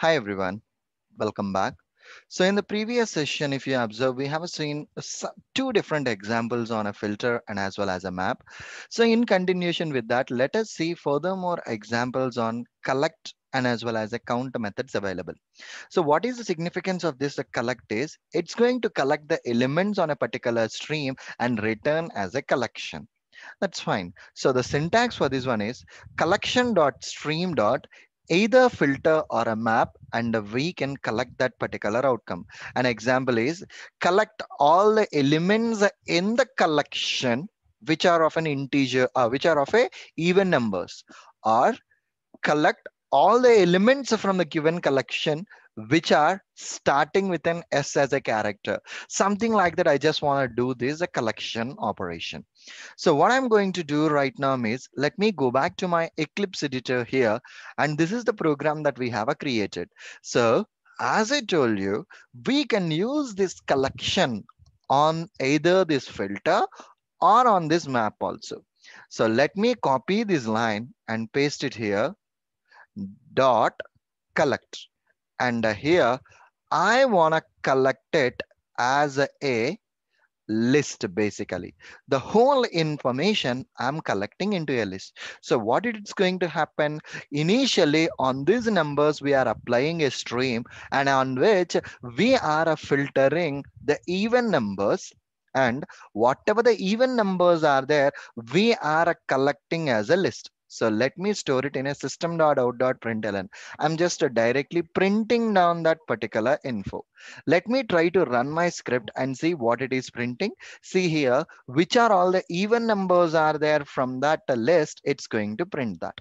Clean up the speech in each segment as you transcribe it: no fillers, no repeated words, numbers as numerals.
Hi everyone, welcome back. So in the previous session, if you observe, we have seen two different examples on a filter and as well as a map. So in continuation with that, let us see furthermore examples on collect and as well as a count methods available. So what is the significance of this collect is it's going to collect the elements on a particular stream and return as a collection. That's fine. So the syntax for this one is collection dot stream dot either filter or a map, and we can collect that particular outcome. An example is collect all the elements in the collection which are of an integer, which are of a even numbers, or collect all the elements from the given collection which are starting with an S as a character. Something like that. I just want to do this a collection operation. So what I'm going to do right now is let me go back to my Eclipse editor here. And this is the program that we have created. So as I told you, we can use this collection on either this filter or on this map also. So let me copy this line and paste it here, dot collect. And here I want to collect it as a list. Basically the whole information I'm collecting into a list. So what it's going to happen initially on these numbers, we are applying a stream and on which we are filtering the even numbers, and whatever the even numbers are there, we are collecting as a list. So let me store it in a system.out.println. I'm just directly printing down that particular info. Let me try to run my script and see what it is printing. See here, which are all the even numbers are there from that list. It's going to print that.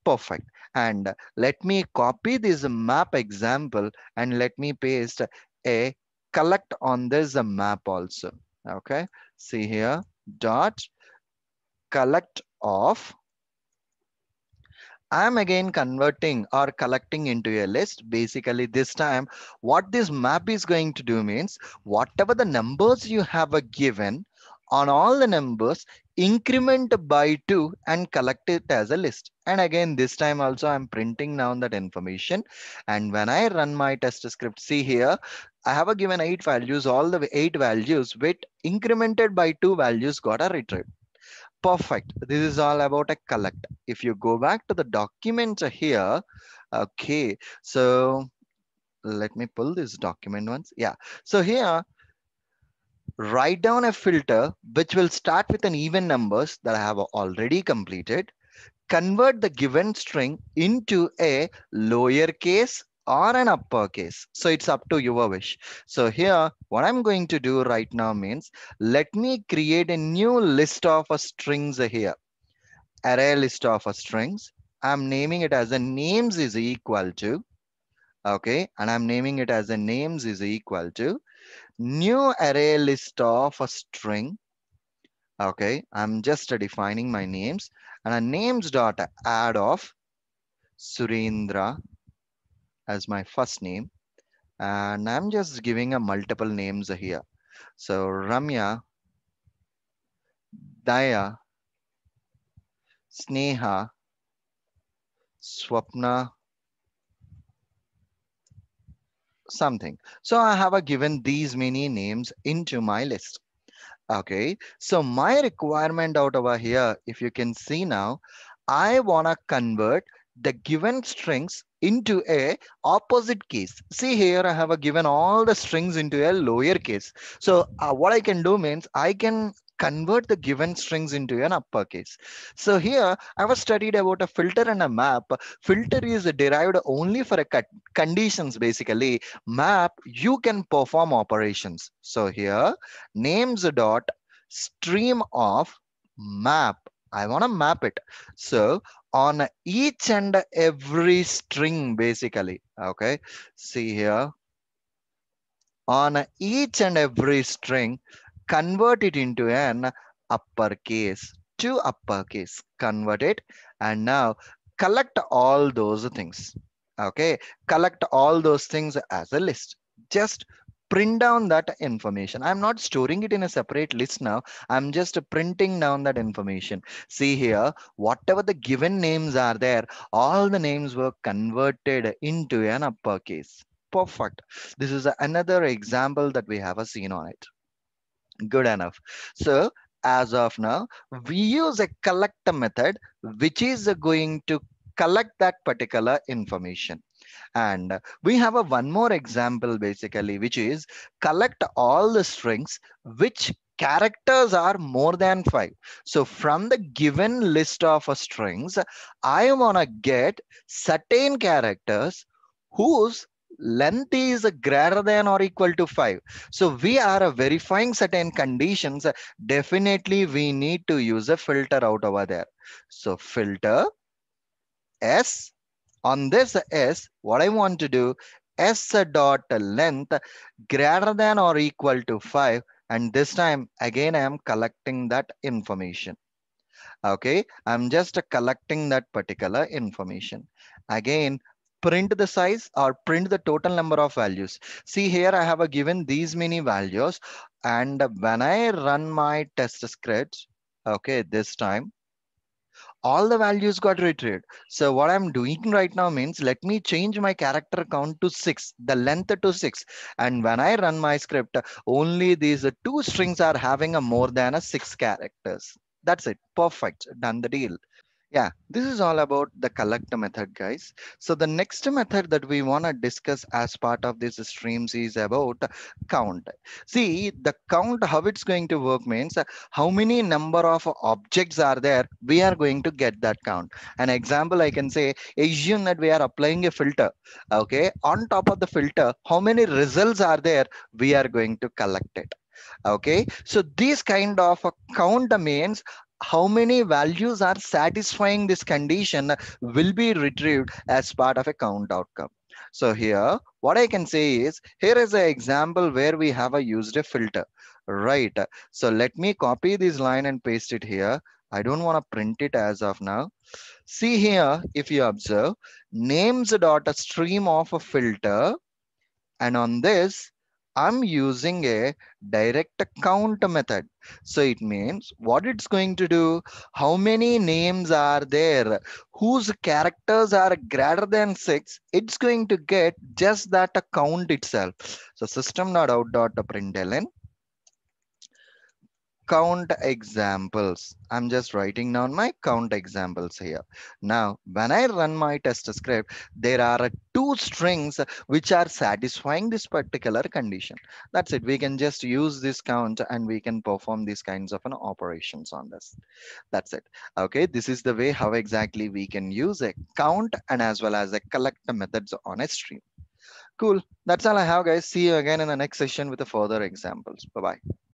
Perfect. And let me copy this map example and let me paste a collect on this map also. Okay. See here, dot collect of. I'm again converting or collecting into a list. Basically, this time, what this map is going to do means whatever the numbers you have given on all the numbers, increment by 2 and collect it as a list. And again, this time also I'm printing down that information. And when I run my test script, see here, I have given 8 values, all the 8 values with incremented by 2 values got a retrieved. Perfect. This is all about a collect. If you go back to the document here, okay, so let me pull this document once. Yeah. So here, write down a filter which will start with an even numbers that I have already completed. Convert the given string into a lowercase or an uppercase. So it's up to your wish. So here, what I'm going to do right now means, let me create a new list of strings here. Array list of strings. I'm naming it as a names is equal to, okay, and I'm naming it as a names is equal to new array list of a string. Okay, I'm just defining my names and a names dot add of Surendra as my first name, and I'm just giving a multiple names here. So Ramya, Daya, Sneha, Swapna, something. So I have given these many names into my list. Okay, so my requirement out over here, if you can see now, I want to convert the given strings into a opposite case. See here, I have given all the strings into a lower case. So what I can do means I can convert the given strings into an uppercase. So here I was studied about a filter and a map. Filter is derived only for a conditions basically. Map, you can perform operations. So here names dot stream of map. I want to map it. So on each and every string, basically, okay, see here, on each and every string, convert it into an uppercase to uppercase, convert it, and now collect all those things. Okay, collect all those things as a list. Just print down that information. I'm not storing it in a separate list now. I'm just printing down that information. See here, whatever the given names are there, all the names were converted into an uppercase. Perfect. This is another example that we have a scene on it. Good enough. So as of now, we use a collect method, which is going to collect that particular information. And we have a one more example basically, which is collect all the strings which characters are more than 5. So from the given list of strings, I want to get certain characters whose length is greater than or equal to 5. So we are verifying certain conditions. Definitely we need to use a filter out over there. So filter S. On this S, what I want to do, S dot length greater than or equal to 5. And this time, again, I am collecting that information. Okay, I'm just collecting that particular information. Again, print the size or print the total number of values. See here, I have given these many values. And when I run my test scripts, okay, this time, all the values got retrieved. So what I'm doing right now means let me change my character count to 6, the length to 6. And when I run my script, only these two strings are having a more than a 6 characters. That's it. Perfect. Done the deal. Yeah, this is all about the collect method, guys. So the next method that we want to discuss as part of this streams is about count. See, the count, how it's going to work means how many number of objects are there, we are going to get that count. An example I can say, assume that we are applying a filter. Okay, on top of the filter, how many results are there, we are going to collect it. Okay, so this kind of a count means how many values are satisfying this condition will be retrieved as part of a count outcome. So here what I can say is, here is an example where we have a used a filter, right? So let me copy this line and paste it here. I don't want to print it as of now. See here, if you observe, names dot a stream of a filter, and on this, I'm using a direct count method. So it means what it's going to do, how many names are there whose characters are greater than 6, it's going to get just that count itself. So system.out.println count examples. I'm just writing down my count examples here. Now, when I run my test script, there are two strings which are satisfying this particular condition. That's it. We can just use this count and we can perform these kinds of operations on this. That's it. Okay, this is the way how exactly we can use a count and as well as a collect methods on a stream. Cool. That's all I have, guys. See you again in the next session with the further examples. Bye bye.